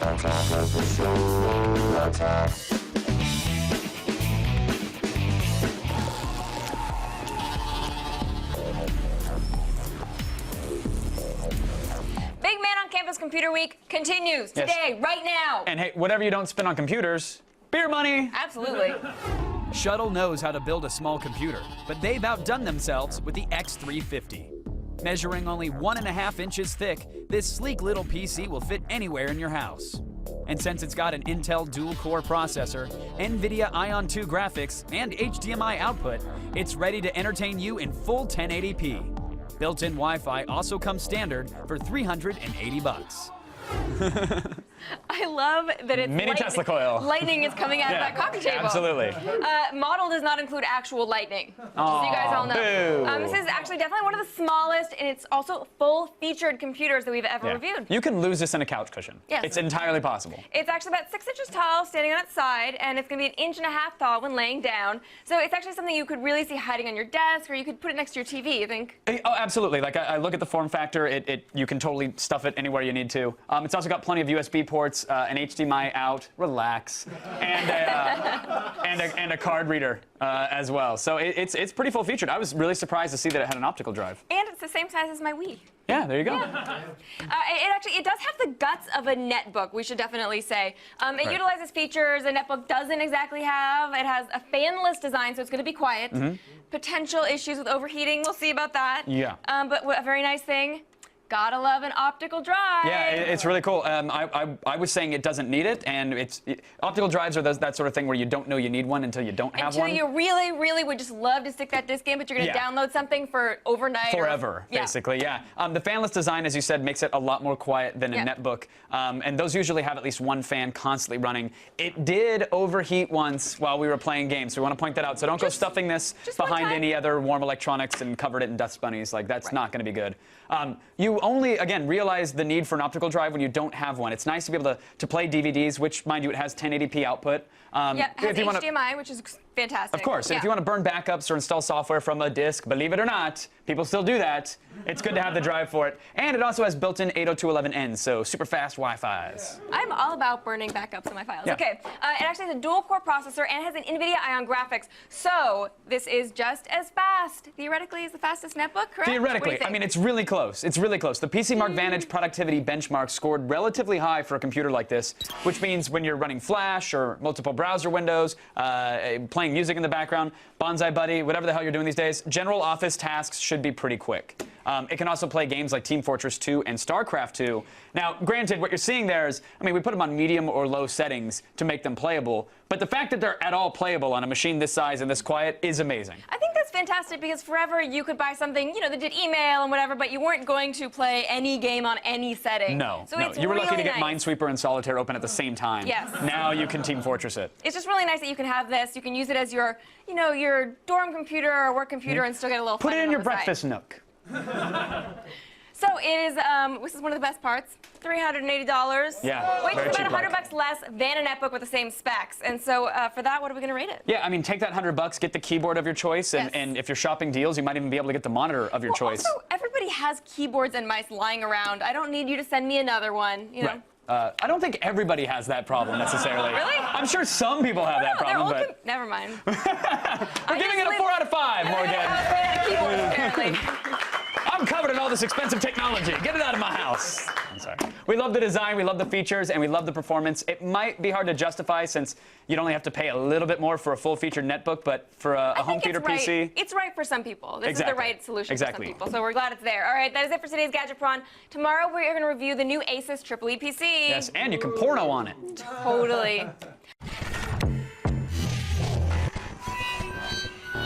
Attack of the show. Attack. Big Man on Campus Computer Week continues today, right now. And hey, whatever you don't spend on computers, beer money. Absolutely. Shuttle knows how to build a small computer, but they've outdone themselves with the X350. Measuring only 1.5 inches thick, this sleek little PC will fit anywhere in your house. And since it's got an Intel dual-core processor, NVIDIA Ion 2 graphics, and HDMI output, it's ready to entertain you in full 1080p. Built-in Wi-Fi also comes standard for $380. I love that it's Mini Tesla coil. Lightning is coming out of that coffee table. Absolutely. Model does not include actual lightning, just so you guys all know. This is actually definitely one of the smallest, and it's also full-featured computers that we've ever reviewed. You can lose this in a couch cushion. Yes. It's entirely possible. It's actually about 6 inches tall, standing on its side, and it's going to be 1.5 inches tall when laying down. So it's actually something you could really see hiding on your desk, or you could put it next to your TV, you think? Oh, absolutely. Like, I look at the form factor. You can totally stuff it anywhere you need to. It's also got plenty of USB ports, an HDMI out, relax, and a card reader as well. So it's pretty full featured. I was really surprised to see that it had an optical drive. And it's the same size as my Wii. Yeah, there you go. Yeah. It does have the guts of a netbook, we should definitely say. It utilizes features a netbook doesn't exactly have. It has a fanless design, so it's going to be quiet. Potential issues with overheating, we'll see about that. Yeah. But a very nice thing. Gotta love an optical drive. Yeah, it's really cool. I was saying it doesn't need it, and optical drives are that sort of thing where you don't know you need one until you don't have one. Until you really, really would just love to stick that disc in, but you're going to download something for overnight. Forever, basically, yeah. The fanless design, as you said, makes it a lot more quiet than a netbook, and those usually have at least one fan constantly running. It did overheat once while we were playing games, so we want to point that out. So don't go stuffing this behind any other warm electronics and covered it in dust bunnies. Like, that's not going to be good. You only, again, realize the need for an optical drive when you don't have one. It's nice to be able to play DVDs, which, mind you, it has 1080p output. It has HDMI, which is fantastic. Of course. And if you want to burn backups or install software from a disk, believe it or not, people still do that. It's good to have the drive for it. And it also has built-in 802.11n, so super fast Wi-Fi's. I'm all about burning backups on my files. Yeah. Okay. It actually has a dual-core processor and has an NVIDIA Ion graphics. So this is just as fast. Theoretically, is the fastest netbook, correct? Theoretically. I mean, it's really close. It's really close. The PC Mark Vantage productivity benchmark scored relatively high for a computer like this, which means when you're running Flash or multiple browser windows, playing music in the background, Bonsai Buddy, whatever the hell you're doing these days, general office tasks should be pretty quick. It can also play games like Team Fortress 2 and StarCraft 2. Now, granted, what you're seeing there is, I mean, we put them on medium or low settings to make them playable, but the fact that they're at all playable on a machine this size and this quiet is amazing. I think that's fantastic because forever you could buy something, you know, that did email and whatever, but you weren't going to play any game on any setting. No, so no. It's You were lucky to get nice. Minesweeper and Solitaire open at the same time. Yes. Now you can Team Fortress it. It's just really nice that you can have this. You can use it as your, you know, your dorm computer or work computer and still get a little Put fun it in on your the side. breakfast nook. So it is, this is one of the best parts, $380. Yeah, Wait, very it's cheap about like. $100 less than a netbook with the same specs. And so for that, what are we going to rate it? Yeah, I mean, take that $100, get the keyboard of your choice, and if you're shopping deals, you might even be able to get the monitor of your choice. Also, everybody has keyboards and mice lying around. I don't need you to send me another one, you know. Right. I don't think everybody has that problem necessarily. Really? I'm sure some people have that problem, but never mind. we're giving it a 4 out of 5, Morgan. Keyboards, apparently. I'm covered in all this expensive technology. Get it out of my house. I'm sorry. We love the design, we love the features, and we love the performance. It might be hard to justify since you'd only have to pay a little bit more for a full-featured netbook, but for a home theater PC... It's right for some people. This is the right solution for some people, so we're glad it's there. All right, that is it for today's Gadget Prawn. Tomorrow, we're going to review the new Asus EEE PC. Yes, and you can porno on it. Totally.